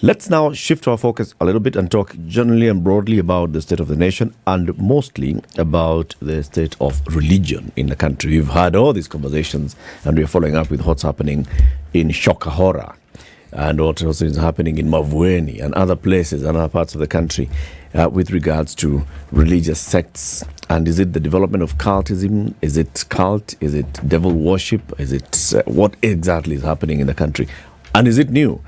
Let's now shift our focus a little bit and talk generally and broadly about the state of the nation and mostly about the state of religion in the country. We've had all these conversations and we're following up with what's happening in Shakahola and what also is happening in Mavueni and other places and other parts of the country with regards to religious sects. And is it the development of cultism? Is it cult? Is it devil worship? Is it what exactly is happening in the country? And is it new?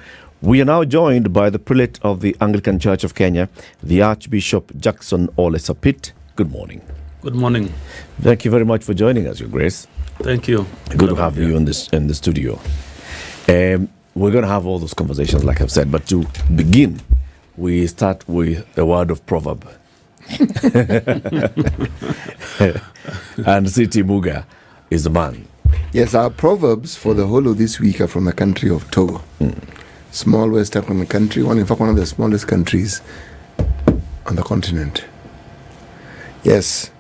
We are now joined by the prelate of the Anglican Church of Kenya, the Archbishop Jackson Ole Sapit. Good morning. Good morning. Thank you very much for joining us, Your Grace. Thank you. Good to have you in the studio. We're going to have all those conversations, like I've said, but to begin, we start with a word of proverb. And City Muga is the man. Yes, our proverbs for the whole of this week are from the country of Togo. Small West African country, one of the smallest countries on the continent. Yes,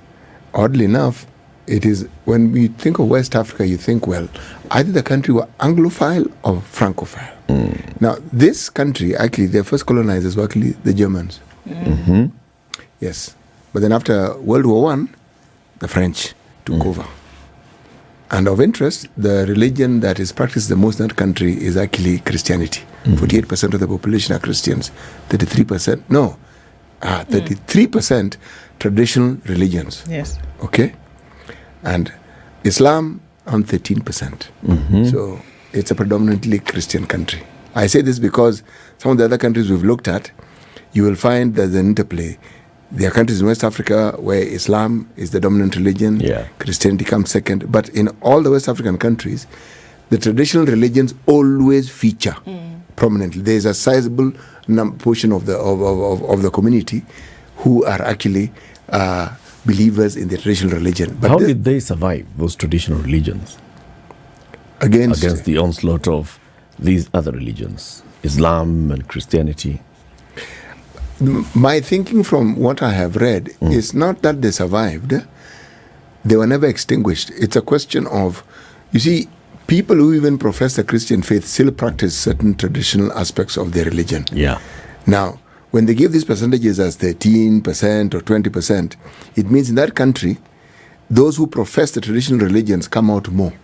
oddly enough, it is, when we think of West Africa, you think, well, either the country were Anglophile or Francophile. Now, this country, actually, their first colonizers were actually the Germans. Yes, but then after World War I, the French took over. And of interest, the religion that is practiced the most in that country is actually Christianity. 48% of the population are Christians. 33% traditional religions. Yes. Okay? And Islam on 13%. So it's a predominantly Christian country. I say this because some of the other countries we've looked at, you will find there's an interplay. There are countries in West Africa where Islam is the dominant religion, Christianity comes second. But in all the West African countries, the traditional religions always feature prominently. There is a sizable portion of the community who are actually believers in the traditional religion. But how did they survive, those traditional religions, against the onslaught of these other religions, Islam and Christianity? My thinking from what I have read is not that they survived. They were never extinguished. It's a question of, you see, people who even profess the Christian faith still practice certain traditional aspects of their religion. Yeah. Now, when they give these percentages as 13% or 20%, it means in that country, those who profess the traditional religions come out more.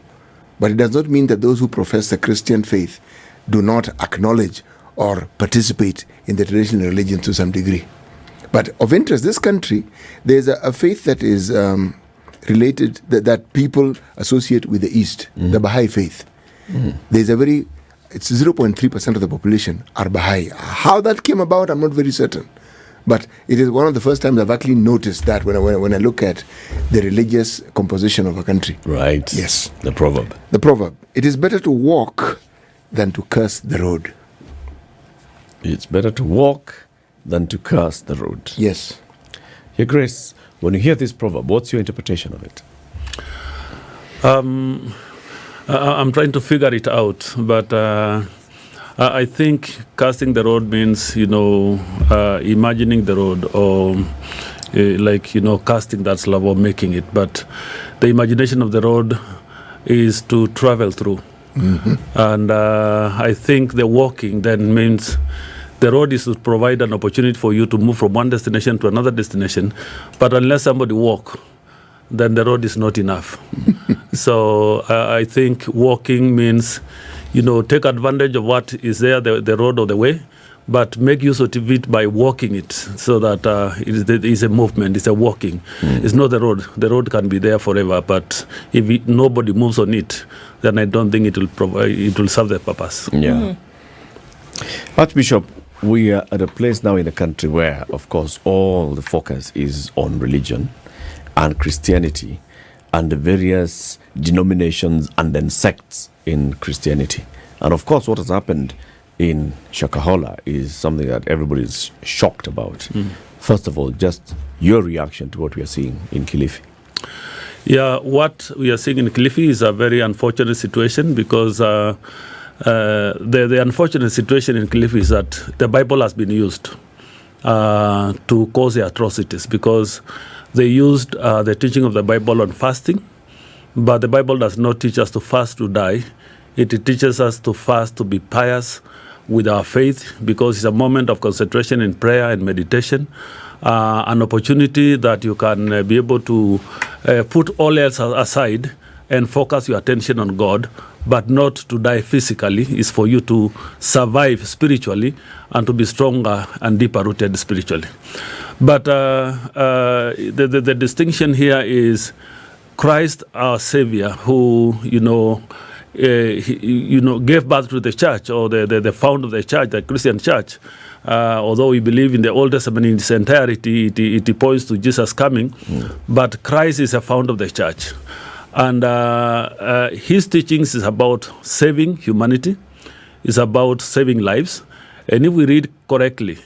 But it does not mean that those who profess the Christian faith do not acknowledge or participate in the traditional religion to some degree. But of interest, this country, there's a faith that is related, that people associate with the East, the Baha'i faith. There's it's 0.3% of the population are Baha'i. How that came about, I'm not very certain. But it is one of the first times I've actually noticed that when I look at the religious composition of a country. Right. Yes. The proverb. The proverb. It is better to walk than to curse the road. It's better to walk than to curse the road. Yes. Your Grace, when you hear this proverb, what's your interpretation of it? I'm trying to figure it out, but I think casting the road means, imagining the road or casting that slab or making it. But the imagination of the road is to travel through. And I think the walking then means the road is to provide an opportunity for you to move from one destination to another destination. But unless somebody walk, then the road is not enough. So I think walking means, take advantage of what is there, the road or the way, but make use of it by walking it so that it is a movement, it's a walking. It's not the road. The road can be there forever, but if nobody moves on it, then I don't think it will serve the purpose. Yeah. Archbishop, we are at a place now in the country where, of course, all the focus is on religion and Christianity and the various denominations and then sects in Christianity. And of course, what has happened in Shakahola is something that everybody is shocked about. First of all, just your reaction to what we are seeing in Kilifi. Yeah, what we are seeing in Kilifi is a very unfortunate situation because the unfortunate situation in Kilifi is that the Bible has been used to cause the atrocities because they used the teaching of the Bible on fasting, but the Bible does not teach us to fast to die. It teaches us to fast to be pious, with our faith, because it's a moment of concentration in prayer and meditation, an opportunity that you can be able to put all else aside and focus your attention on God, but not to die physically. Is for you to survive spiritually and to be stronger and deeper rooted spiritually. But the distinction here is Christ, our Savior, who gave birth to the church, or the founder of the church, the Christian church. Although we believe in the Old Testament in its entirety, it points to Jesus coming, but Christ is a founder of the church. And his teachings is about saving humanity, is about saving lives. And if we read correctly,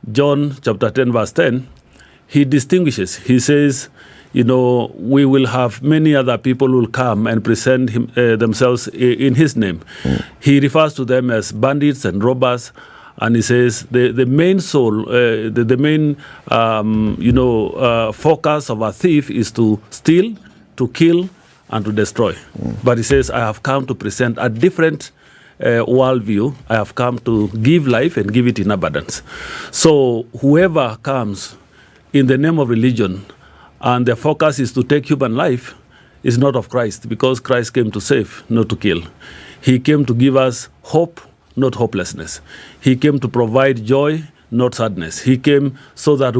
John chapter 10, verse 10, he distinguishes. He says, we will have many other people who will come and present themselves in his name. He refers to them as bandits and robbers. And he says the main soul, the main focus of a thief is to steal, to kill, and to destroy. But he says, I have come to present a different worldview. I have come to give life and give it in abundance. So whoever comes in the name of religion and the focus is to take human life is not of Christ, because Christ came to save, not to kill. He came to give us hope, not hopelessness. He came to provide joy, not sadness. He came so that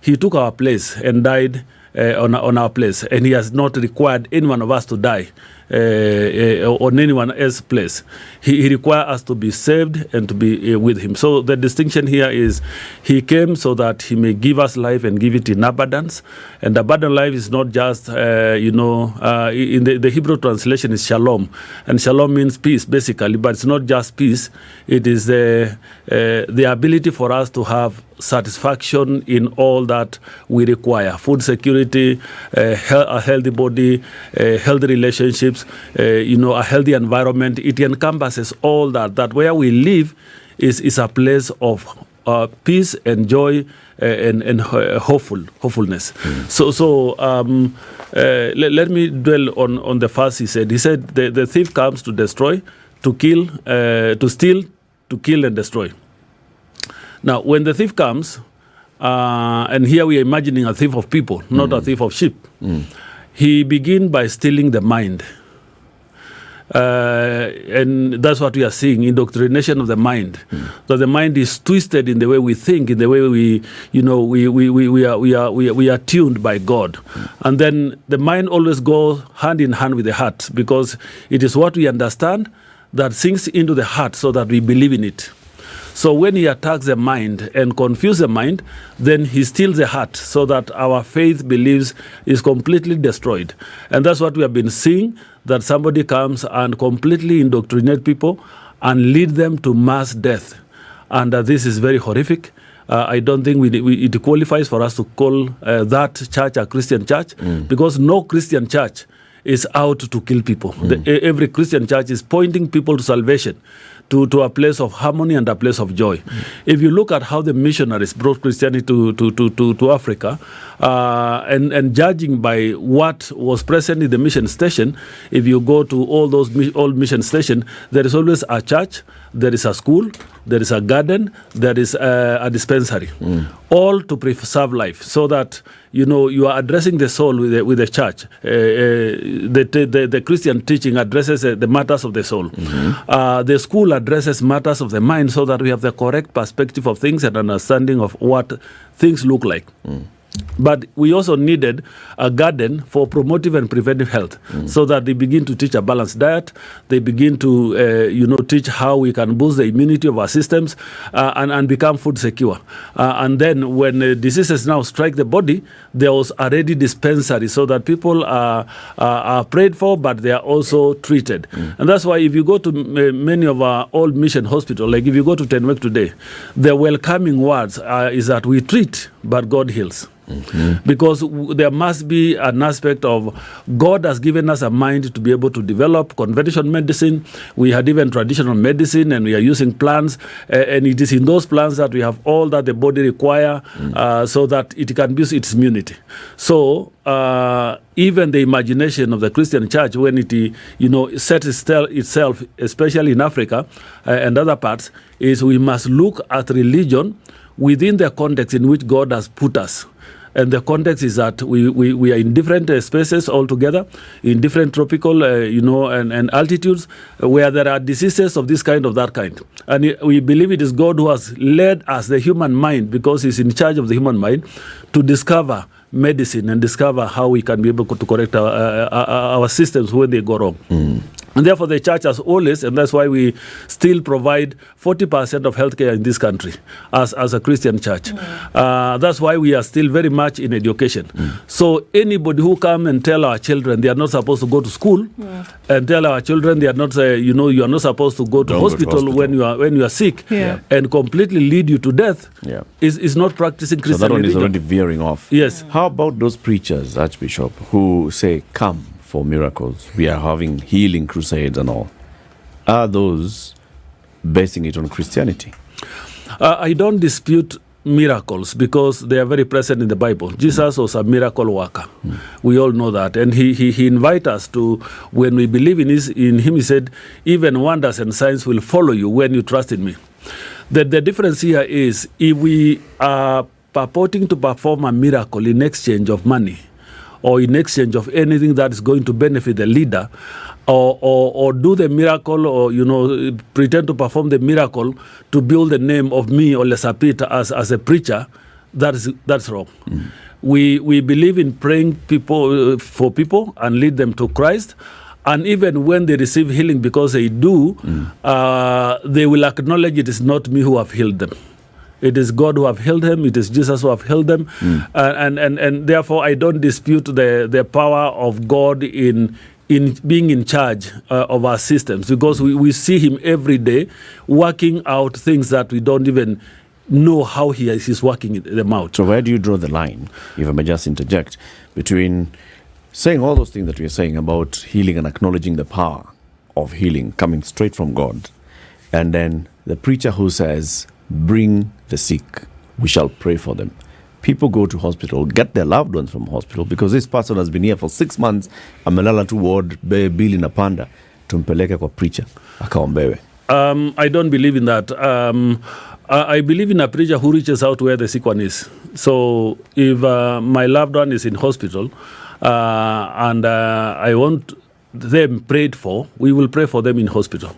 he took our place and died on our place, and he has not required any one of us to die on anyone else's place. He requires us to be saved and to be with him. So the distinction here is he came so that he may give us life and give it in abundance. And abundant life is not just, in the Hebrew translation is shalom. And shalom means peace, basically, but it's not just peace. It is the ability for us to have satisfaction in all that we require: food security, a healthy body, healthy relationships, a healthy environment. It encompasses all that. That where we live is a place of peace and joy and hopefulness. So let me dwell on the first. He said the thief comes to destroy, to kill, to steal, to kill and destroy. Now, when the thief comes, and here we are imagining a thief of people, not a thief of sheep, he begins by stealing the mind. And that's what we are seeing, indoctrination of the mind. So the mind is twisted in the way we think, in the way we are tuned by God. And then the mind always goes hand in hand with the heart, because it is what we understand that sinks into the heart so that we believe in it. So when he attacks the mind and confuses the mind, then he steals the heart, so that our faith believes is completely destroyed. And that's what we have been seeing, that somebody comes and completely indoctrinate people and lead them to mass death. And this is very horrific. I don't think it qualifies for us to call that church a Christian church, because no Christian church is out to kill people. Every Christian church is pointing people to salvation, to a place of harmony and a place of joy. If you look at how the missionaries brought Christianity to Africa, and judging by what was present in the mission station, if you go to all those old mission stations, there is always a church, there is a school, there is a garden, there is a dispensary, all to preserve life, so that you are addressing the soul with the church. The Christian teaching addresses the matters of the soul. The school addresses matters of the mind, so that we have the correct perspective of things and understanding of what things look like. But we also needed a garden for promotive and preventive health, so that they begin to teach a balanced diet. They begin to, teach how we can boost the immunity of our systems and become food secure. And then when diseases now strike the body, there was already dispensary, so that people are prayed for, but they are also treated. And that's why if you go to many of our old mission hospitals, like if you go to Tenwek today, the welcoming words is that we treat, but God heals. Because there must be an aspect of God has given us a mind to be able to develop conventional medicine. We had even traditional medicine, and we are using plants, and it is in those plants that we have all that the body require, so that it can boost its immunity. So even the imagination of the Christian church, when it sets itself, especially in Africa and other parts, is we must look at religion within the context in which God has put us. And the context is that we are in different spaces altogether, in different tropical, and altitudes, where there are diseases of this kind, of that kind. And we believe it is God who has led us, the human mind, because he's in charge of the human mind, to discover medicine and discover how we can be able to correct our systems when they go wrong. And therefore, the church has always, and that's why we still provide 40% of healthcare in this country as a Christian church. That's why we are still very much in education. So anybody who come and tell our children they are not supposed to go to school, and tell our children they are not, you are not supposed to go to hospital when you are sick, and completely lead you to death, is not practicing Christian So that one religion. is already veering off. Yes. How about those preachers, Archbishop, who say, come for miracles, we are having healing crusades and all? Are those basing it on Christianity? I don't dispute miracles because they are very present in the Bible. Jesus was a miracle worker. We all know that. And he invites us to, when we believe in him, he said, even wonders and signs will follow you when you trust in me. The difference here is, if we are purporting to perform a miracle in exchange of money, or in exchange of anything that is going to benefit the leader, or do the miracle, or pretend to perform the miracle to build the name of me or Sapit as a preacher, that's wrong. We believe in praying for people and lead them to Christ. And even when they receive healing, because they do, they will acknowledge it is not me who have healed them. It is God who have healed them. It is Jesus who have healed them. And therefore, I don't dispute the power of God in being in charge of our systems, because we see him every day working out things that we don't even know how he's working them out. So where do you draw the line, if I may just interject, between saying all those things that we are saying about healing and acknowledging the power of healing coming straight from God, and then the preacher who says, bring the sick, we shall pray for them? People go to hospital, get their loved ones from hospital, because this person has been here for 6 months, amelala tu ward, bill inapanda, tumpeleke kwa preacher, akaombewe. I don't believe in that. I believe in a preacher who reaches out where the sick one is. So if my loved one is in hospital, and I want them prayed for, we will pray for them in hospital,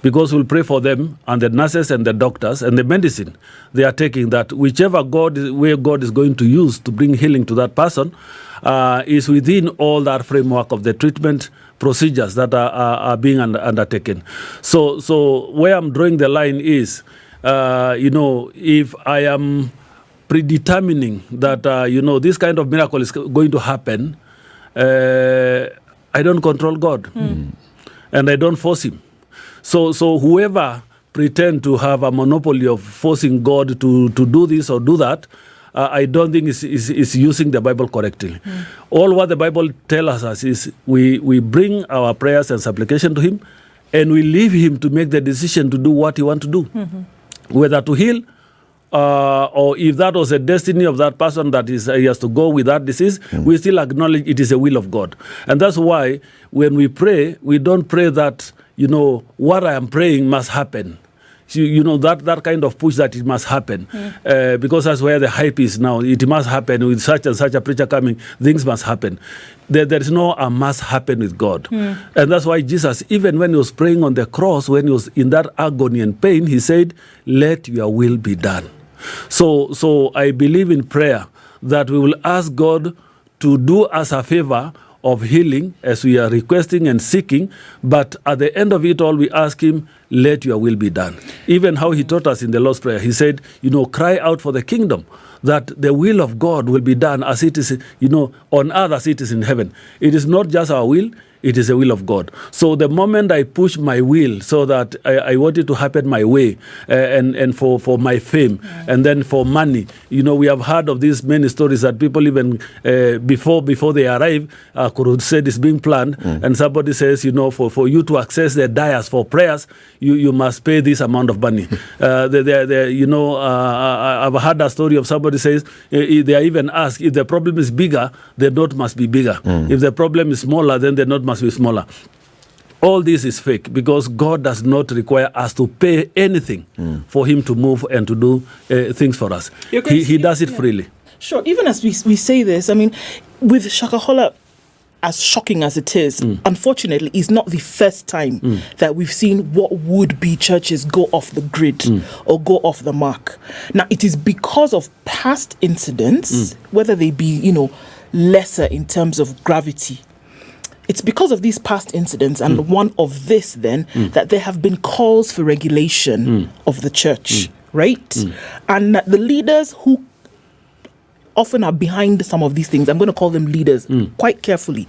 because we'll pray for them, and the nurses and the doctors and the medicine they are taking, that whichever way God is going to use to bring healing to that person is within all that framework of the treatment procedures that are being undertaken. So where I'm drawing the line is, if I am predetermining that this kind of miracle is going to happen, I don't control God, and I don't force him. So whoever pretend to have a monopoly of forcing God to do this or do that, I don't think is using the Bible correctly. All what the Bible tells us is we bring our prayers and supplication to him, and we leave him to make the decision to do what he wants to do, whether to heal, or if that was a destiny of that person that he has to go with that disease, we still acknowledge it is a will of God. And that's why when we pray, we don't pray that, what I am praying must happen. That kind of push that it must happen, because that's where the hype is now. It must happen with such and such a preacher coming. Things must happen. There is no a must happen with God. And that's why Jesus, even when he was praying on the cross, when he was in that agony and pain, he said, let your will be done. So I believe in prayer that we will ask God to do us a favor of healing as we are requesting and seeking, but at the end of it all, we ask him, let your will be done. Even how he taught us in the Lord's Prayer, he said, cry out for the kingdom, that the will of God will be done as it is, on earth as it is in heaven. It is not just our will, it is the will of God. So the moment I push my will so that I want it to happen my way, and for my fame, and then for money, we have heard of these many stories that people even before they arrive, crusade is being planned, and somebody says, for you to access the dais for prayers, you must pay this amount of money. I've heard a story of somebody says they are even asked, if the problem is bigger, the note must be bigger. If the problem is smaller, then the note must be smaller. All this is fake, because God does not require us to pay anything for him to move and to do things for us. He does it freely. Sure. Even as we say this, I mean, with Shakahola, as shocking as it is, unfortunately, it's not the first time that we've seen what would be churches go off the grid or go off the mark. Now, it is because of past incidents, whether they be, lesser in terms of gravity. It's because of these past incidents and one of this then that there have been calls for regulation of the church, right? And the leaders who often are behind some of these things, I'm going to call them leaders quite carefully,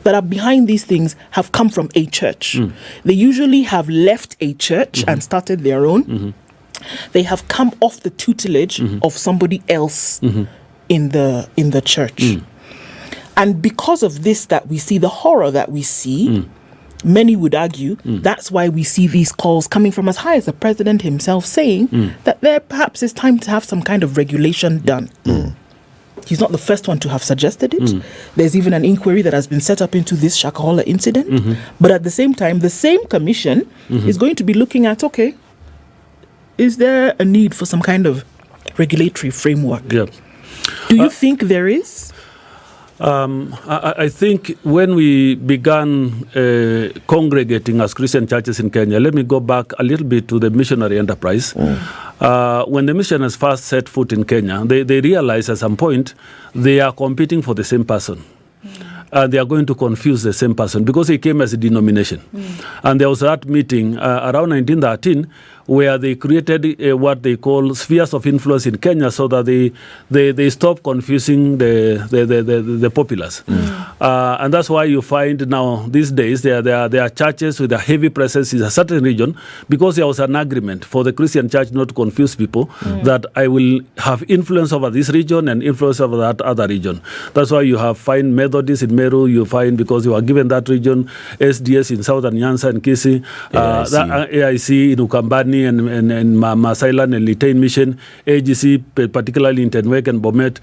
that are behind these things have come from a church. They usually have left a church and started their own. They have come off the tutelage of somebody else in the church. And because of this that we see, the horror that we see, many would argue that's why we see these calls coming from as high as the president himself saying that there perhaps is time to have some kind of regulation done. He's not the first one to have suggested it. There's even an inquiry that has been set up into this Shakahola incident. But at the same time, the same commission is going to be looking at, okay, is there a need for some kind of regulatory framework? Yeah. Do you think there is? I think when we began congregating as Christian churches in Kenya, let me go back a little bit to the missionary enterprise. When the missionaries first set foot in Kenya, they realized at some point they are competing for the same person. They are going to confuse the same person because he came as a denomination. And there was that meeting around 1913 where they created what they call spheres of influence in Kenya so that they stop confusing the populace. And that's why you find now these days there are churches with a heavy presence in a certain region because there was an agreement for the Christian church not to confuse people that I will have influence over this region and influence over that other region. That's why you find Methodists in Meru, you find because you are given that region, SDS in Southern Nyanza and Kisii, AIC in Ukambani and Masailand and Litain Mission, AGC particularly in Tenwek and Bomet.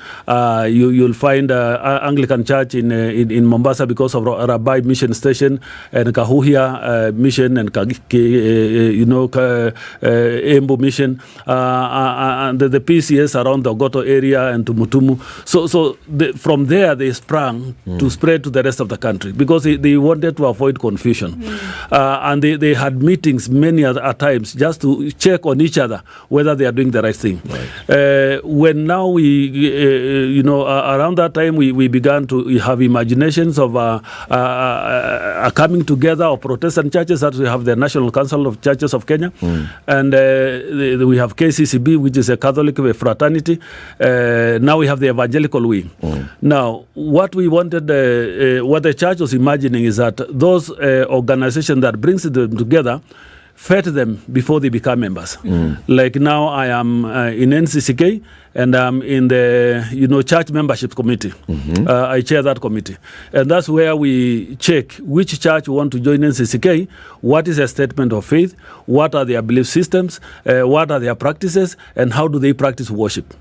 You'll find Anglican Church in Mombasa because of Rabai Mission Station and Kahuhia Mission and Embu Mission and the PCS around the Gov't area and Tumutumu. So from there they sprang to spread to the rest of the country because they wanted to avoid confusion. And they had meetings many at times just to check on each other whether they are doing the right thing. Right. When now around that time we began to have imaginations of a coming together of Protestant churches, that we have the National Council of Churches of Kenya, and we have KCCB, which is a Catholic fraternity. Now we have the evangelical wing. Now, what we wanted, what the church was imagining is that those organizations that brings them together fed them before they become members. Like now I am in NCCK and I'm in the church membership committee. I chair that committee. And that's where we check which church want to join NCCK, what is a statement of faith, what are their belief systems, what are their practices, and how do they practice worship.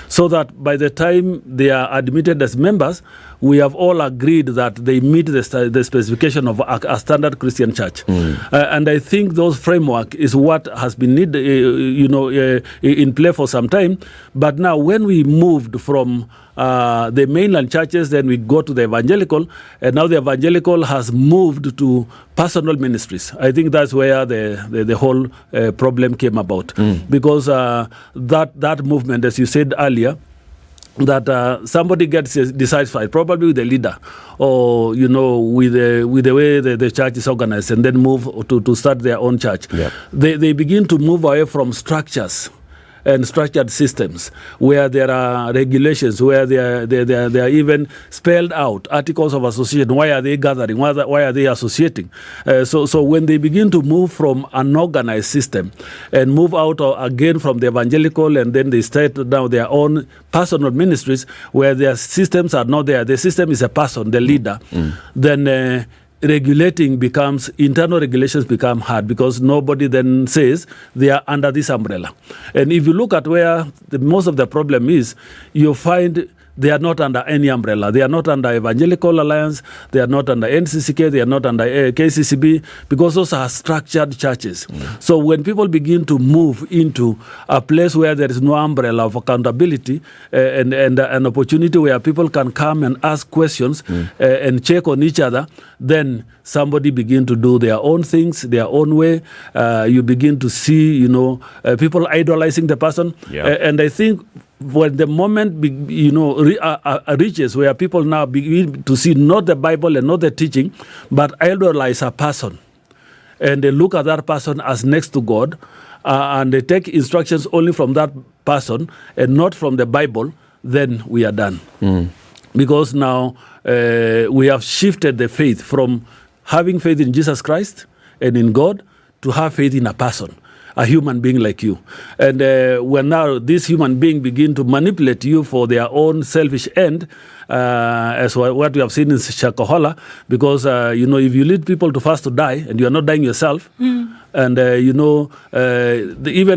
So that by the time they are admitted as members, we have all agreed that they meet the specification of a standard Christian church. And I think those framework is what has been in play for some time. But now when we moved from the mainland churches, then we go to the evangelical, and now the evangelical has moved to personal ministries. I think that's where the whole problem came about. Because that movement, as you said earlier, that somebody gets dissatisfied, probably with the leader, or with the way the church is organized, and then move to start their own church. They begin to move away from structures and structured systems where there are regulations, where they are even spelled out articles of association. Why are they gathering? Why are they associating? So when they begin to move from an organized system and move out again from the evangelical, and then they start now their own personal ministries where their systems are not there. The system is a person, the leader. Then internal regulations become hard because nobody then says they are under this umbrella. And if you look at where most of the problem is, you find they are not under any umbrella. They are not under Evangelical Alliance. They are not under NCCK. They are not under KCCB, because those are structured churches. So when people begin to move into a place where there is no umbrella of accountability and an opportunity where people can come and ask questions and check on each other, then somebody begin to do their own things, their own way. You begin to see, people idolizing the person. And I think when the moment reaches where people now begin to see not the Bible and not the teaching, but idolize a person, and they look at that person as next to God, and they take instructions only from that person and not from the Bible, then we are done. Because now we have shifted the faith from having faith in Jesus Christ and in God to have faith in a person, a human being like you. And when now this human being begin to manipulate you for their own selfish end, as what we have seen in Shakahola, because, if you lead people to fast to die and you are not dying yourself, and even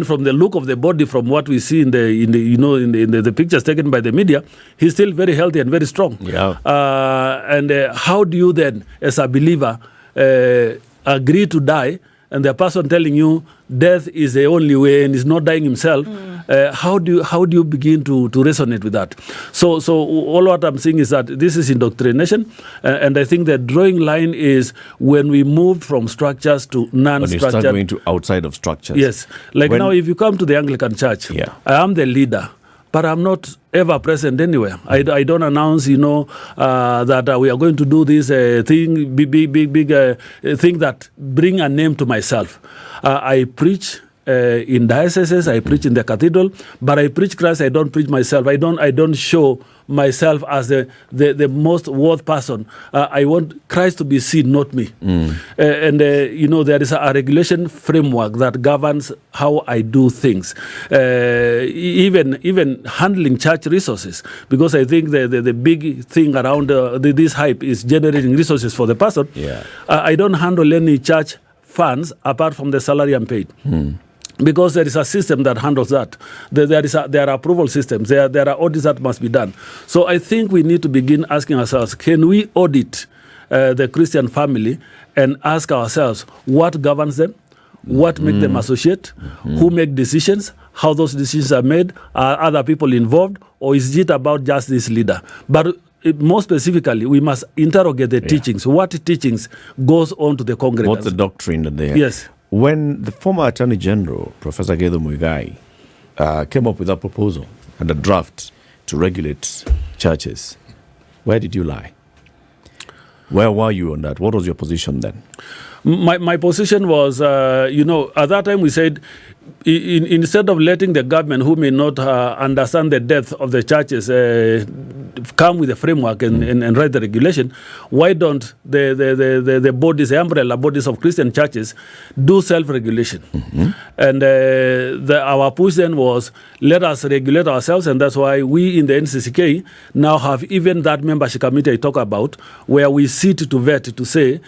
from the look of the body, from what we see in the pictures taken by the media, he's still very healthy and very strong. And how do you then, as a believer, agree to die, and the person telling you death is the only way and is not dying himself? How do you begin to resonate with that? So all what I'm saying is that this is indoctrination, and I think the drawing line is when we move from structures to non-structured. When you start going to outside of structures. Yes, now if you come to the Anglican Church, I am the leader, but I'm not ever present anywhere. I don't announce, that we are going to do this thing, big thing that bring a name to myself. I preach in dioceses, I preach in the cathedral, but I preach Christ. I don't preach myself. I don't show myself as the most worth person. I want Christ to be seen, not me. And there is a regulation framework that governs how I do things, even handling church resources, because I think the big thing around this hype is generating resources for the person. I don't handle any church funds apart from the salary I'm paid. Because there is a system that handles that. There are approval systems. There are audits that must be done. So I think we need to begin asking ourselves, can we audit the Christian family and ask ourselves what governs them, what makes them associate, who make decisions, how those decisions are made, are other people involved, or is it about just this leader? But more specifically, we must interrogate the teachings. What teachings goes on to the congregants? What's the doctrine that they have? Yes. When the former Attorney General, Professor Gov't Muigai, came up with a proposal and a draft to regulate churches, where did you lie? Where were you on that? What was your position then? My position was, at that time we said, instead of letting the government, who may not understand the depth of the churches, come with a framework and write the regulation, why don't the bodies, the umbrella bodies of Christian churches, do self-regulation? And our push then was, let us regulate ourselves, and that's why we in the NCCK now have even that membership committee I talk about, where we sit to vet to say,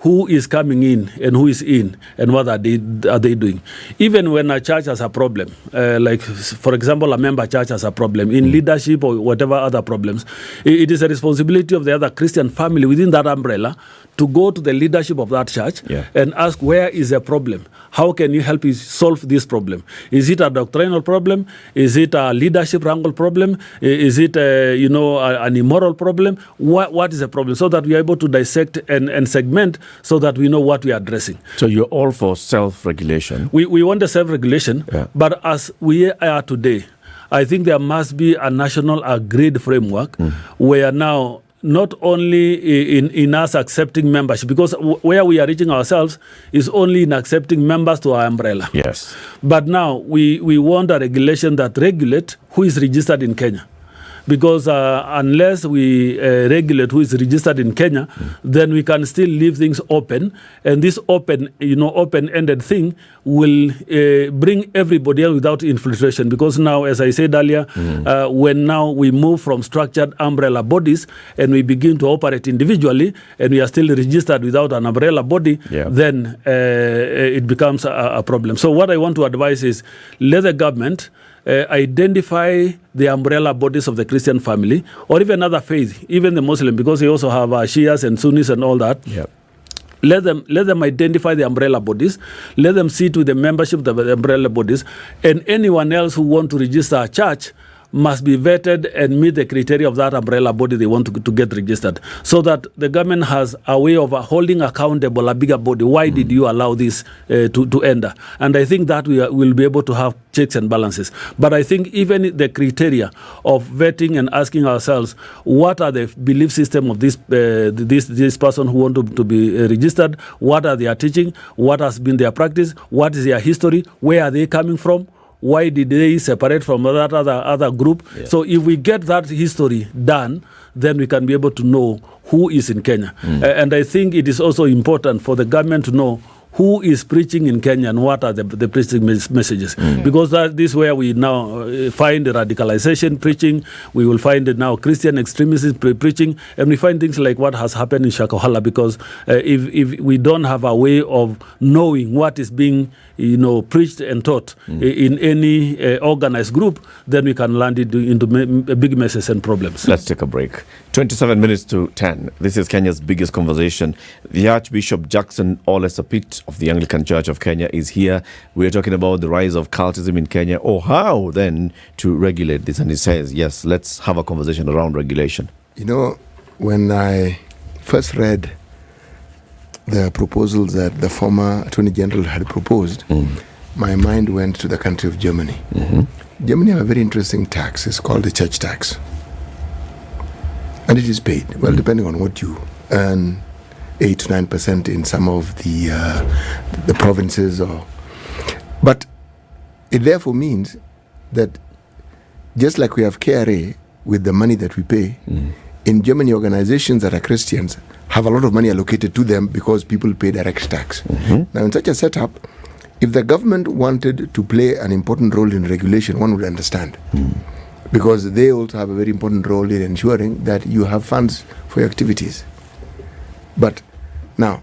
who is coming in and who is in and what are they doing. Even when a church has a problem, like for example, a member church has a problem in leadership or whatever other problems, it is a responsibility of the other Christian family within that umbrella to go to the leadership of that church and ask, where is the problem? How can you help us solve this problem? Is it a doctrinal problem? Is it a leadership wrangle problem? Is it an immoral problem? What is the problem? So that we are able to dissect and segment so that we know what we are addressing. So you're all for self-regulation? We want the self-regulation, but as we are today, I think there must be a national agreed framework where now not only in us accepting membership, because where we are reaching ourselves is only in accepting members to our umbrella. Yes. But now we want a regulation that regulate who is registered in Kenya. Because unless we regulate who is registered in Kenya, then we can still leave things open. And this open-ended thing will bring everybody else without infiltration. Because now, as I said earlier, when now we move from structured umbrella bodies and we begin to operate individually, and we are still registered without an umbrella body, then it becomes a problem. So what I want to advise is, let the government identify the umbrella bodies of the Christian family, or even other faith, even the Muslim, because they also have Shias and Sunnis and all that. Yep. Let them identify the umbrella bodies. Let them see to the membership of the umbrella bodies, and anyone else who want to register a church must be vetted and meet the criteria of that umbrella body they want to get registered, so that the government has a way of holding accountable a bigger body. Why did you allow this to enter? And I think that we will be able to have checks and balances. But I think even the criteria of vetting and asking ourselves, what are the belief system of this person who want to be registered? What are their teaching? What has been their practice? What is their history? Where are they coming from? Why did they separate from that other group? Yeah. So if we get that history done, then we can be able to know who is in Kenya. And I think it is also important for the government to know who is preaching in Kenya and what are the preaching messages. Because that is where we now find radicalization preaching. We will find now Christian extremism preaching, and we find things like what has happened in Shakahola. Because if we don't have a way of knowing what is being preached and taught in any organized group, then we can land it into big messes and problems. Let's take a break. 27 minutes to 10. This is Kenya's biggest conversation. The Archbishop Jackson Ole Sapit of the Anglican Church of Kenya is here. We're talking about the rise of cultism in Kenya, or how then to regulate this. And he says, yes, let's have a conversation around regulation. When I first read the proposals that the former Attorney General had proposed, my mind went to the country of Germany. Germany have a very interesting tax. It's called the church tax. And it is paid, well, depending on what you earn, 8 to 9% in some of the provinces. But it therefore means that just like we have KRA with the money that we pay, in Germany, organizations that are Christians have a lot of money allocated to them because people pay direct tax. Now, in such a setup, if the government wanted to play an important role in regulation, one would understand. Because they also have a very important role in ensuring that you have funds for your activities. But now,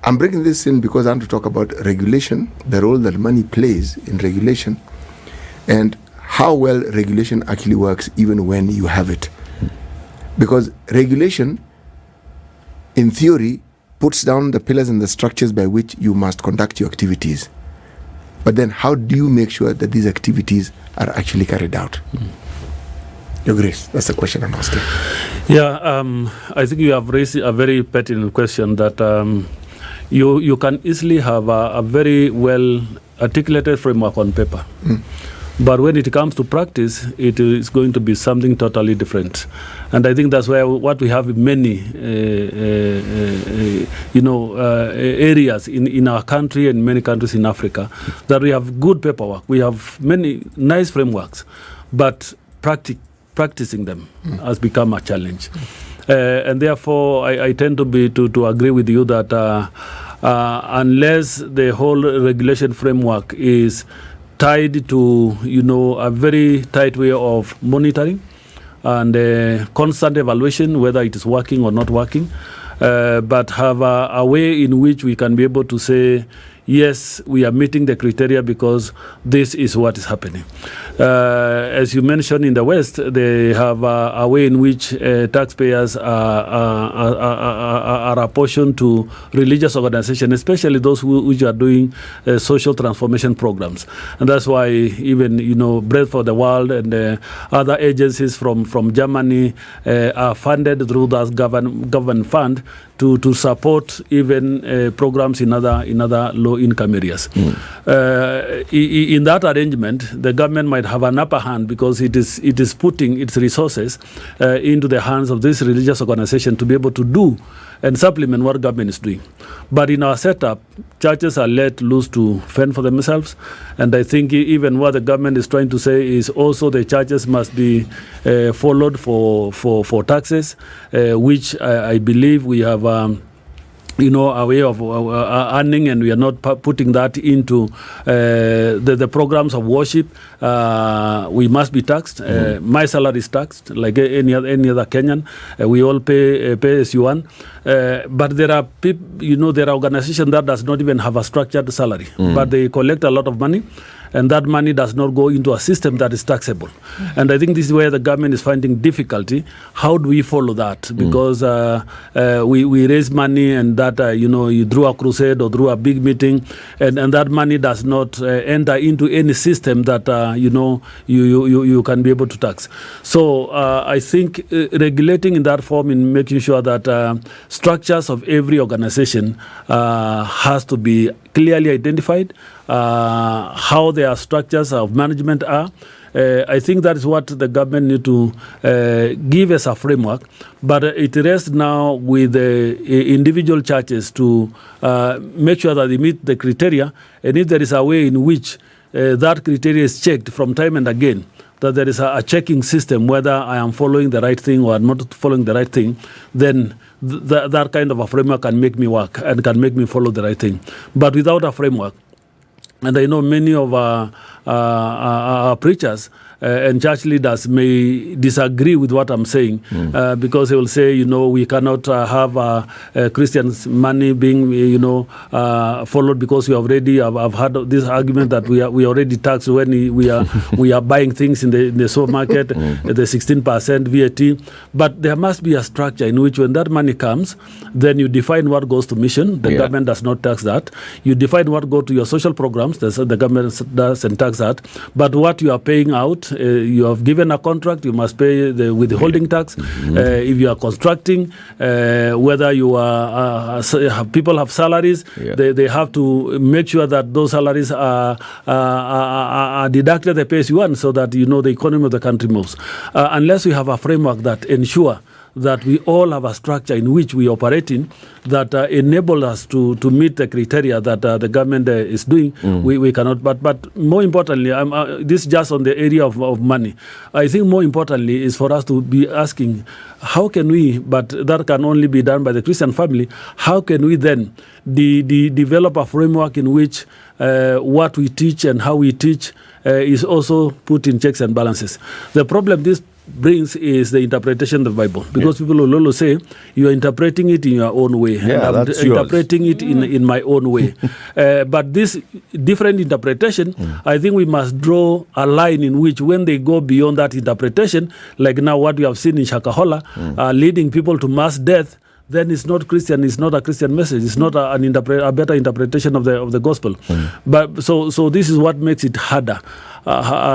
I'm bringing this in because I want to talk about regulation, the role that money plays in regulation, and how well regulation actually works even when you have it. Because regulation, in theory, puts down the pillars and the structures by which you must conduct your activities. But then how do you make sure that these activities are actually carried out? Your Grace, that's the question I'm asking. Yeah, I think you have raised a very pertinent question that you can easily have a very well articulated framework on paper. But when it comes to practice, it is going to be something totally different. And I think that's where what we have in many areas in our country and many countries in Africa, that we have good paperwork. We have many nice frameworks, but practicing them has become a challenge. And therefore, I tend to agree with you that unless the whole regulation framework is tied to a very tight way of monitoring and constant evaluation, whether it is working or not working, but have a way in which we can be able to say, yes, we are meeting the criteria because this is what is happening. As you mentioned, in the West, they have a way in which taxpayers are apportioned to religious organizations, especially those which are doing social transformation programs. And that's why even, Bread for the World and other agencies from Germany are funded through that government fund to support even programs in other income areas. In that arrangement, the government might have an upper hand because it is putting its resources into the hands of this religious organization to be able to do and supplement what government is doing. But in our setup, churches are let loose to fend for themselves. And I think even what the government is trying to say is also the churches must be followed for taxes, which I believe we have a way of earning, and we are not putting that into the programs of worship. We must be taxed. My salary is taxed like any other Kenyan. We all pay as you earn. But there are people, there are organizations that does not even have a structured salary, but they collect a lot of money, and that money does not go into a system that is taxable. And I think this is where the government is finding difficulty. How do we follow that? Because we raise money, and that you through a crusade or through a big meeting, and that money does not enter into any system that you can be able to tax. So I think regulating in that form, in making sure that structures of every organization has to be clearly identified, how their structures of management are. I think that is what the government need to give us a framework, but it rests now with the individual churches to make sure that they meet the criteria, and if there is a way in which that criteria is checked from time and again, that there is a checking system whether I am following the right thing or I'm not following the right thing, then that kind of a framework can make me work and can make me follow the right thing. But without a framework, and I know many of our preachers and church leaders may disagree with what I'm saying, because they will say, we cannot have Christians' money being, followed, because we already have had this argument that we already tax when we are buying things in the supermarket, the 16% VAT. But there must be a structure in which when that money comes, then you define what goes to mission. The government does not tax that. You define what goes to your social programs. The government doesn't tax that. But what you are paying out, you have given a contract, you must pay the withholding tax. If you are constructing, whether you are people have salaries, they have to make sure that those salaries are deducted the pay as you earn, so that the economy of the country moves. Unless we have a framework that ensure that we all have a structure in which we operate in that enable us to meet the criteria that the government is doing, we cannot. But more importantly, this is just on the area of money. I think more importantly is for us to be asking, how can we, but that can only be done by the Christian family, how can we then develop a framework in which what we teach and how we teach is also put in checks and balances. The problem this brings is the interpretation of the Bible, because people will always say you are interpreting it in your own way, and I'm interpreting it in my own way. But this different interpretation, I think we must draw a line in which when they go beyond that interpretation, like now what we have seen in Shakahola, leading people to mass death, then it's not Christian. It's not a Christian message. It's not a better interpretation of the gospel. But so this is what makes it harder,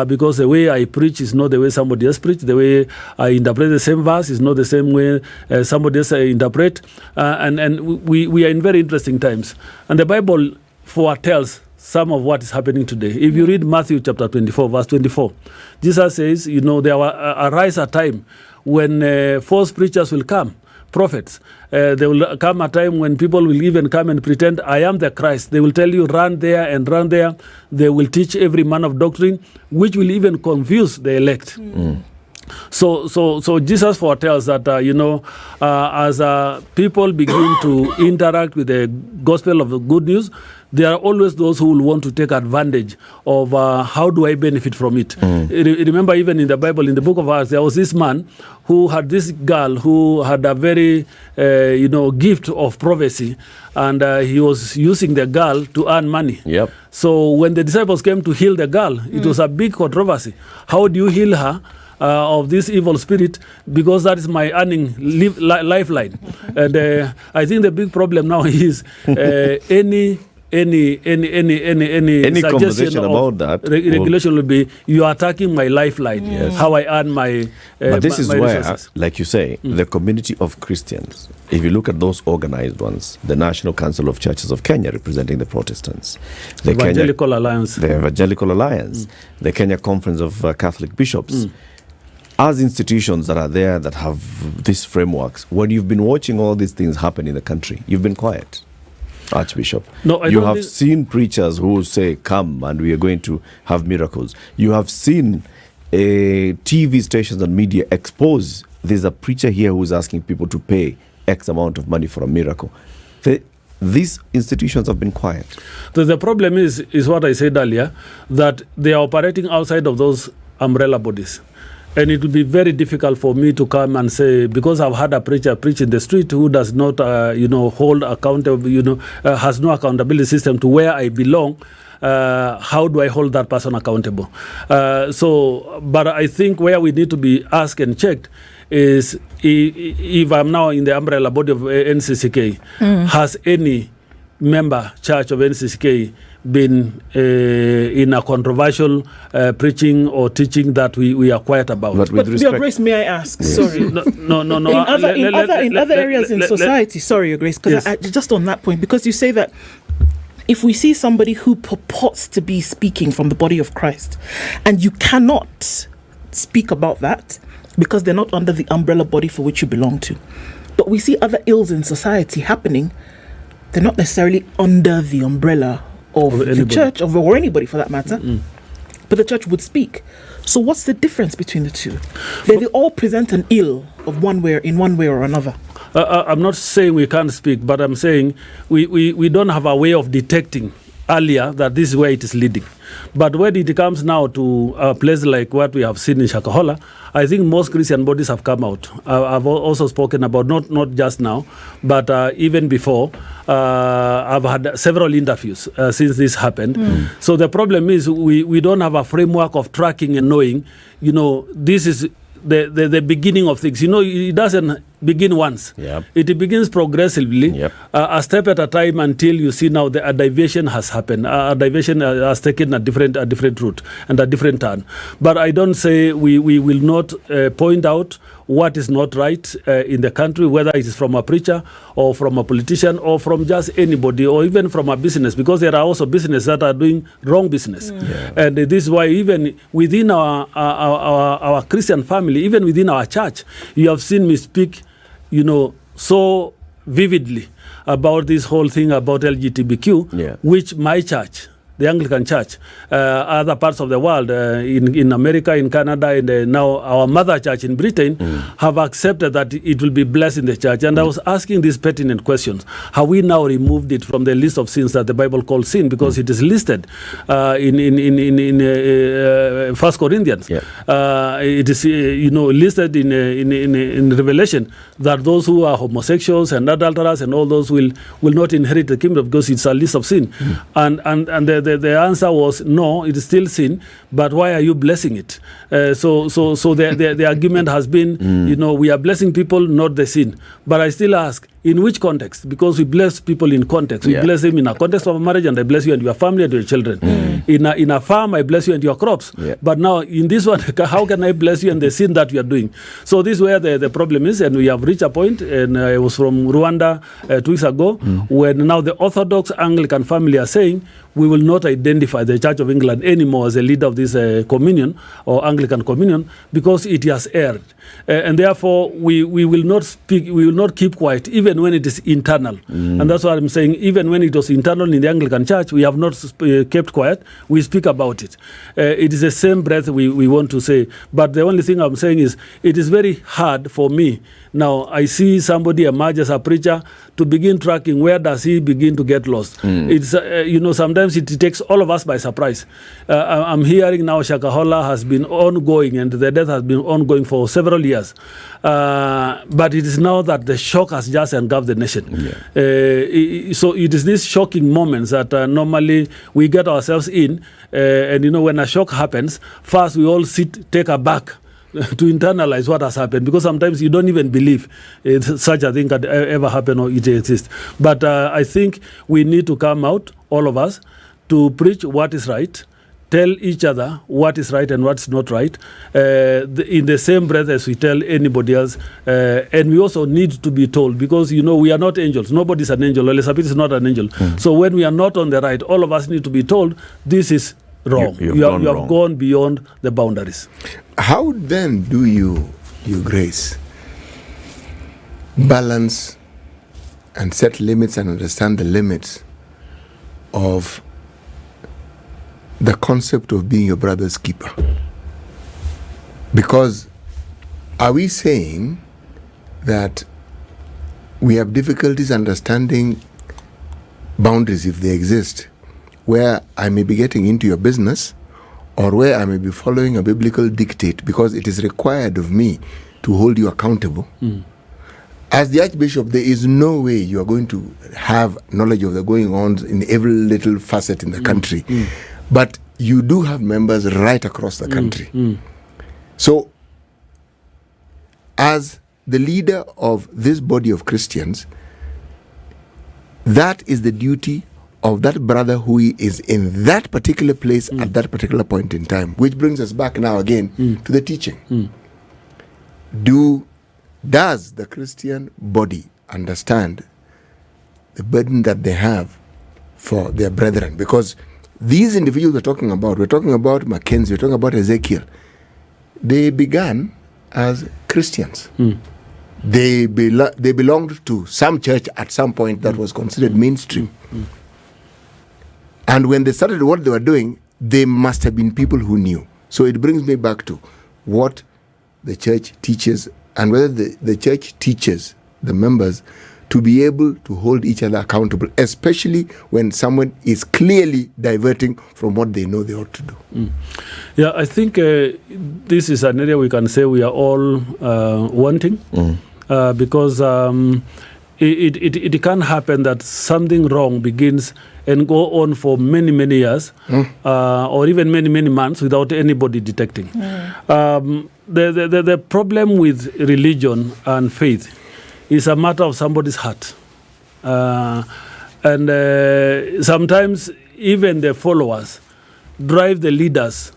because the way I preach is not the way somebody else preach. The way I interpret the same verse is not the same way somebody else interpret. And we are in very interesting times. And the Bible foretells some of what is happening today. If you read Matthew chapter 24, verse 24, Jesus says, there will arise a time when false preachers will come, prophets. There will come a time when people will even come and pretend, I am the Christ. They will tell you, run there and run there. They will teach every man of doctrine, which will even confuse the elect. So Jesus foretells that, as people begin to interact with the gospel of the good news, there are always those who will want to take advantage of how do I benefit from it. Remember, even in the Bible, in the book of Acts, there was this man who had this girl who had a very, gift of prophecy, and he was using the girl to earn money. So when the disciples came to heal the girl, it was a big controversy. How do you heal her of this evil spirit? Because that is my earning lifeline. And I think the big problem now is any conversation suggestion about that regulation will be you are attacking my lifeline, how I earn my but this is my where, resources. like you say, the community of Christians, if you look at those organized ones, the National Council of Churches of Kenya representing the Protestants, the Evangelical Alliance, the Evangelical Alliance, the Kenya Conference of Catholic Bishops, as institutions that are there that have these frameworks, when you've been watching all these things happen in the country, you've been quiet, Archbishop. No, I you don't have think- seen preachers who say, come and we are going to have miracles. You have seen TV stations and media expose there's a preacher here who's asking people to pay X amount of money for a miracle. These institutions have been quiet. The problem is what I said earlier, that they are operating outside of those umbrella bodies. And it will be very difficult for me to come and say, because I've had a preacher preach in the street who does not, hold accountable, has no accountability system to where I belong. How do I hold that person accountable? But I think where we need to be asked and checked is if I'm now in the umbrella body of NCCK, has any member church of NCCK been in a controversial preaching or teaching that we are quiet about? But with Your respect, Grace, may I ask? Sorry. No. In other areas in society, sorry, Your Grace, because Yes. just on that point, because you say that if we see somebody who purports to be speaking from the body of Christ, and you cannot speak about that because they're not under the umbrella body for which you belong to, but we see other ills in society happening, they're not necessarily under the umbrella of the anybody. church, or anybody for that matter, but the church would speak. So what's the difference between the two? They all present an ill of one way or another. I'm not saying we can't speak, but I'm saying we don't have a way of detecting earlier that this is where it is leading. But when it comes now to a place like what we have seen in Shakahola, I think most Christian bodies have come out. I've also spoken about, not just now, but even before, I've had several interviews since this happened. So the problem is we don't have a framework of tracking and knowing, this is the beginning of things. It doesn't begin once. Yep. It begins progressively, Yep. a step at a time, until you see now a deviation has happened. A deviation has taken a different route and a different turn. But I don't say we will not point out what is not right in the country, whether it is from a preacher or from a politician or from just anybody or even from a business, because there are also businesses that are doing wrong business. And this is why even within our Christian family, even within our church, you have seen me speak so vividly about this whole thing about LGBTQ, which my church, the Anglican Church, other parts of the world, in America, in Canada, and now our mother church in Britain, have accepted that it will be blessed in the church. And I was asking these pertinent questions. Have we now removed it from the list of sins that the Bible calls sin? Because it is listed in 1 Corinthians. It is listed in Revelation that those who are homosexuals and adulterers and all those will not inherit the kingdom, because it's a list of sin. And the answer was no, it is still sin, but why are you blessing it? So the argument has been, we are blessing people, not the sin. But I still ask, in which context? Because we bless people in context. We bless them in a context of a marriage, and I bless you and your family and your children. In a farm, I bless you and your crops. But now in this one, how can I bless you and the sin that you are doing? So this is where the problem is, and we have reached a point, and I was from Rwanda 2 weeks ago, when now the Orthodox Anglican family are saying, we will not identify the Church of England anymore as a leader of this communion or Anglican communion, because it has erred. And therefore, we will not speak, we will not keep quiet, even when it is internal. And that's what I'm saying. Even when it was internal in the Anglican Church, we have not kept quiet. We speak about it. It is the same breath we want to say. But the only thing I'm saying is, it is very hard for me. Now, I see somebody emerge as a preacher to begin tracking where does he begin to get lost. It's sometimes it takes all of us by surprise. I'm hearing now Shakahola has been ongoing, and the death has been ongoing for several years. But it is now that the shock has just engulfed the nation. So it is these shocking moments that normally we get ourselves in, and when a shock happens, first we all take a back to internalize what has happened, because sometimes you don't even believe such a thing could ever happen or it exists. But I think we need to come out, all of us, to preach what is right, tell each other what is right and what's not right, in the same breath as we tell anybody else. And we also need to be told, because, we are not angels. Nobody's an angel. Sapit is not an angel. So when we are not on the right, all of us need to be told, this is wrong. You have gone beyond the boundaries. How then do you, Your Grace, balance and set limits and understand the limits of the concept of being your brother's keeper? Because are we saying that we have difficulties understanding boundaries, if they exist, where I may be getting into your business, or where I may be following a biblical dictate because it is required of me to hold you accountable? As the Archbishop, there is no way you are going to have knowledge of the going on in every little facet in the country. But you do have members right across the country. So, as the leader of this body of Christians, that is the duty of that brother who is in that particular place at that particular point in time. Which brings us back now again to the teaching. Does the Christian body understand the burden that they have for their brethren? Because these individuals we're talking about Mackenzie, we're talking about Ezekiel, they began as Christians. They belonged to some church at some point that was considered mainstream. And when they started what they were doing, they must have been people who knew. So it brings me back to what the church teaches, and whether the church teaches the members to be able to hold each other accountable, especially when someone is clearly diverting from what they know they ought to do. Yeah, I think this is an area we can say we are all wanting, because it can happen that something wrong begins and go on for many, many years, or even many, many months without anybody detecting. The problem with religion and faith is a matter of somebody's heart. And sometimes even the followers drive the leaders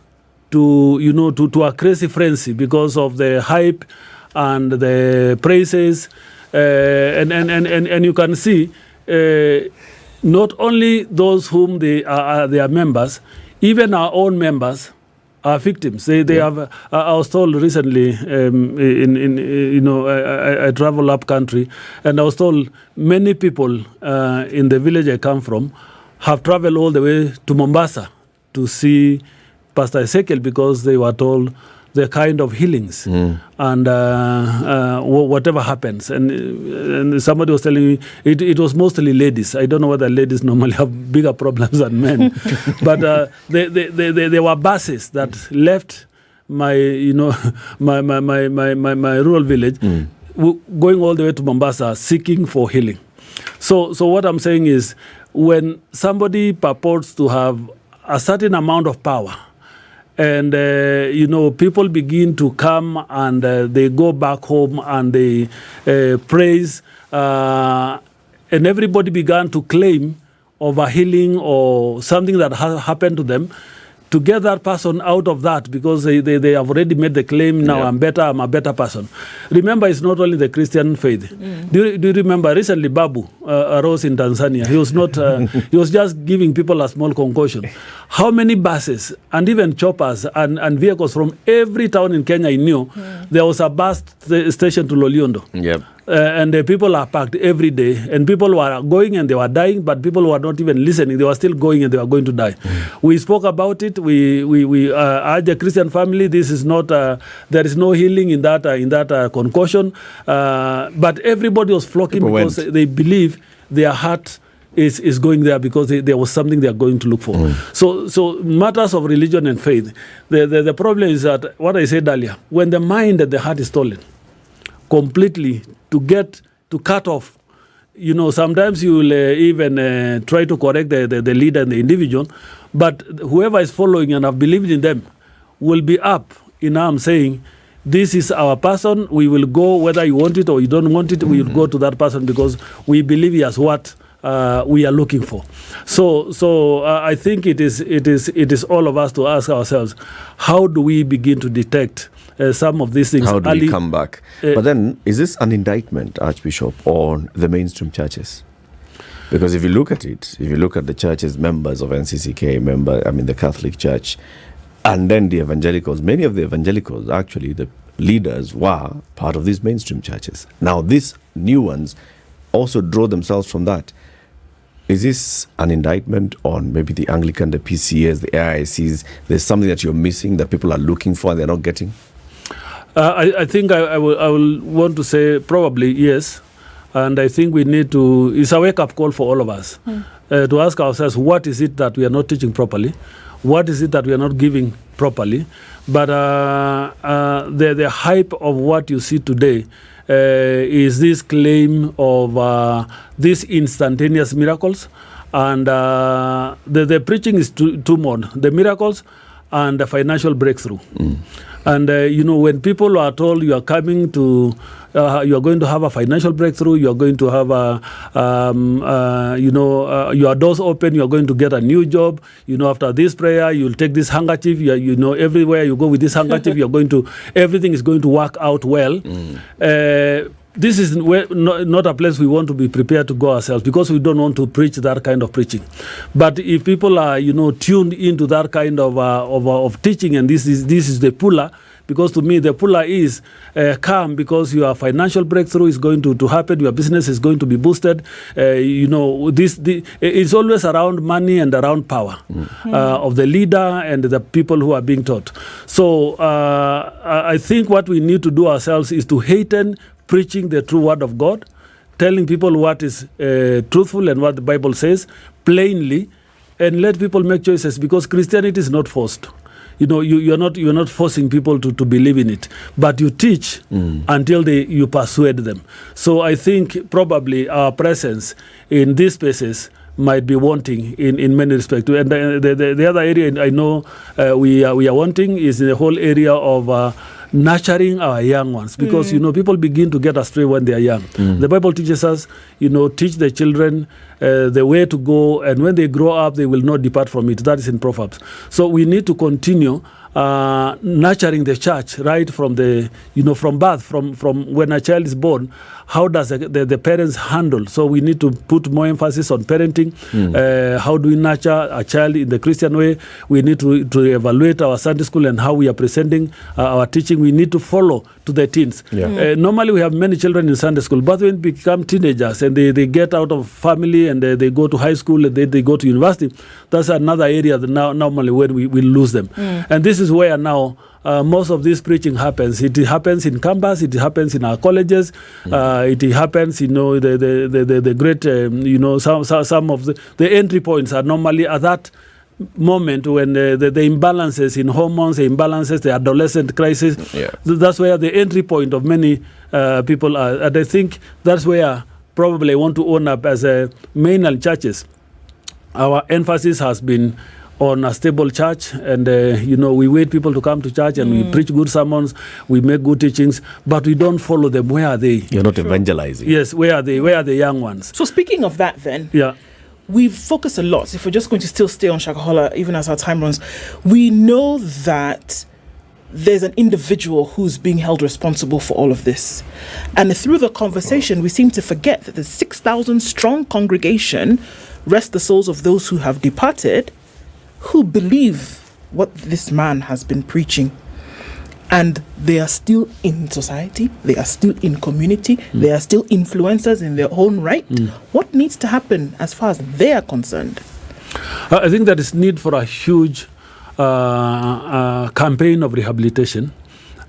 to a crazy frenzy because of the hype and the praises. And you can see not only those whom they are members, even our own members are victims. They have. I was told recently, I travel up country, and I was told many people in the village I come from have traveled all the way to Mombasa to see Pastor Ezekiel because they were told the kind of healings and whatever happens. And somebody was telling me it was mostly ladies. I don't know whether ladies normally have bigger problems than men. But there were buses that left my rural village going all the way to Mombasa seeking for healing. So what I'm saying is, when somebody purports to have a certain amount of power, and, people begin to come and they go back home and they praise, and everybody began to claim of a healing or something that happened to them, to get that person out of that, because they have already made the claim, now I'm a better person. Remember, it's not only the Christian faith. Do you remember recently Babu arose in Tanzania? He was not, he was just giving people a small concoction. How many buses and even choppers and vehicles from every town in Kenya he knew, there was a bus station to Loliondo. Yep. And the people are packed every day, and people were going and they were dying, but people were not even listening. They were still going and they were going to die. We spoke about it. We urged the Christian family. This is not. There is no healing in that concoction. But everybody was flocking because they believe their heart is going there, because there was something they are going to look for. So matters of religion and faith. The problem is that what I said earlier, when the mind and the heart is stolen completely, to cut off, sometimes you will even try to correct the leader and the individual, but whoever is following and have believed in them will be up in arms saying, this is our person. We will go whether you want it or you don't want it. We will go to that person because we believe he has what we are looking for. So I think it is all of us to ask ourselves, how do we begin to detect some of these things? How do we come back? But then, is this an indictment, Archbishop, on the mainstream churches? Because if you look at it, if you look at the churches, members of NCCK, the Catholic Church, and then the evangelicals, many of the evangelicals, actually, the leaders were part of these mainstream churches. Now, these new ones also draw themselves from that. Is this an indictment on maybe the Anglican, the PCAs, the AICs? There's something that you're missing that people are looking for and they're not getting? I think I will want to say probably yes. And I think we need to, it's a wake-up call for all of us to ask ourselves, what is it that we are not teaching properly? What is it that we are not giving properly? But the hype of what you see today is this claim of these instantaneous miracles. And the preaching is two more, the miracles and the financial breakthrough. And, when people are told you are coming to, you are going to have a financial breakthrough, you are going to have your doors open, you are going to get a new job, after this prayer, you'll take this handkerchief, everywhere you go with this handkerchief, everything is going to work out well. This is not a place we want to be prepared to go ourselves, because we don't want to preach that kind of preaching. But if people are, tuned into that kind of teaching, and this is the puller, because to me the puller is come because your financial breakthrough is going to happen, your business is going to be boosted. It's always around money and around power of the leader and the people who are being taught. So I think what we need to do ourselves is to hasten preaching the true word of God, telling people what is truthful and what the Bible says plainly, and let people make choices, because Christianity is not forced. You're not forcing people to believe in it, but you teach until you persuade them. So I think probably our presence in these spaces might be wanting in many respects. And the other area I know we are wanting is the whole area of nurturing our young ones, because people begin to get astray when they are young. The Bible teaches us, teach the children the way to go, and when they grow up they will not depart from it. That is in Proverbs. So we need to continue nurturing the church right from the from birth, from when a child is born. How does the parents handle? So we need to put more emphasis on parenting. How do we nurture a child in the Christian way? We need to evaluate our Sunday school and how we are presenting our teaching. We need to follow to the teens. Normally we have many children in Sunday school, but when they become teenagers and they get out of family and they go to high school and they go to university, that's another area that normally when we lose them. And this is where now most of this preaching happens. It happens in campus. It happens in our colleges. It happens, the great, some of the entry points are normally at that moment when the imbalances in hormones, the imbalances, the adolescent crisis. That's where the entry point of many people are. And I think that's where probably I want to own up as mainland churches. Our emphasis has been on a stable church, and we wait people to come to church, and we preach good sermons, we make good teachings, but we don't follow them. Where are they? You're not evangelizing. Yes, where are they? Where are the young ones? So speaking of that then, we've focused a lot, if we're just going to still stay on Shakahola even as our time runs, we know that there's an individual who's being held responsible for all of this. And through the conversation, we seem to forget that the 6,000 strong congregation, rest the souls of those who have departed, who believe what this man has been preaching, and they are still in society, they are still in community, they are still influencers in their own right. What needs to happen as far as they are concerned? I think there is need for a huge campaign of rehabilitation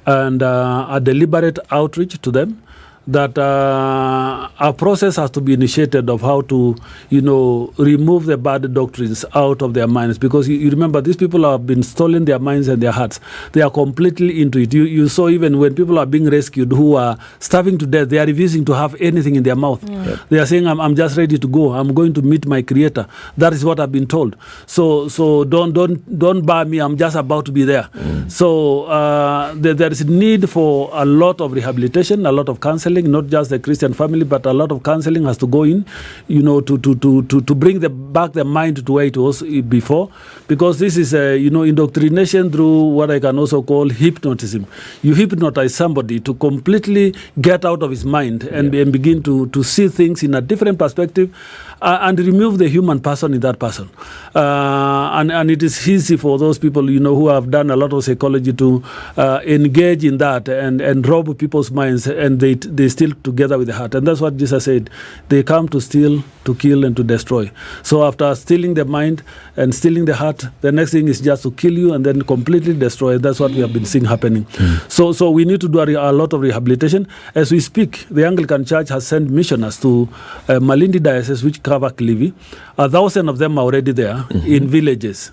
and a deliberate outreach to them, that a process has to be initiated of how to, remove the bad doctrines out of their minds. Because you remember, these people have been stolen their minds and their hearts. They are completely into it. You saw even when people are being rescued who are starving to death, they are refusing to have anything in their mouth. Yep. They are saying, I'm just ready to go. I'm going to meet my Creator. That is what I've been told. So don't bar me. I'm just about to be there. So there is a need for a lot of rehabilitation, a lot of counseling. Not just the Christian family, but a lot of counseling has to go in, to bring back the mind to where it was before, because this is indoctrination through what I can also call hypnotism. You hypnotize somebody to completely get out of his mind and begin to see things in a different perspective, and remove the human person in that person. And it is easy for those people, who have done a lot of psychology to engage in that and rob people's minds, and they still together with the heart. And that's what Jesus said. They come to steal, to kill, and to destroy. So after stealing the mind and stealing the heart, the next thing is just to kill you and then completely destroy. That's what we have been seeing happening. So we need to do a lot of rehabilitation. As we speak, the Anglican Church has sent missioners to Malindi Diocese, which cover Kilifi. 1,000 of them are already there in villages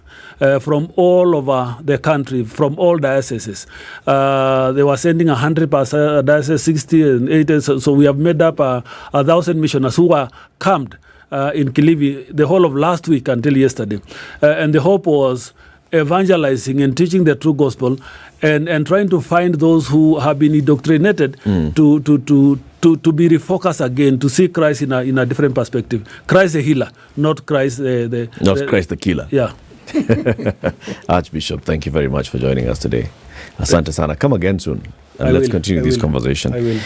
from all over the country, from all dioceses. They were sending 100 per diocese, 60 and 80. So we have made up 1,000 missionaries who were camped in Kilifi the whole of last week until yesterday. And the hope was evangelizing and teaching the true gospel and trying to find those who have been indoctrinated to be refocused again, to see Christ in a different perspective. Christ the healer, not Christ Christ the killer. Yeah. Archbishop, thank you very much for joining us today. Asante sana. Come again soon, and let's continue this conversation. I will.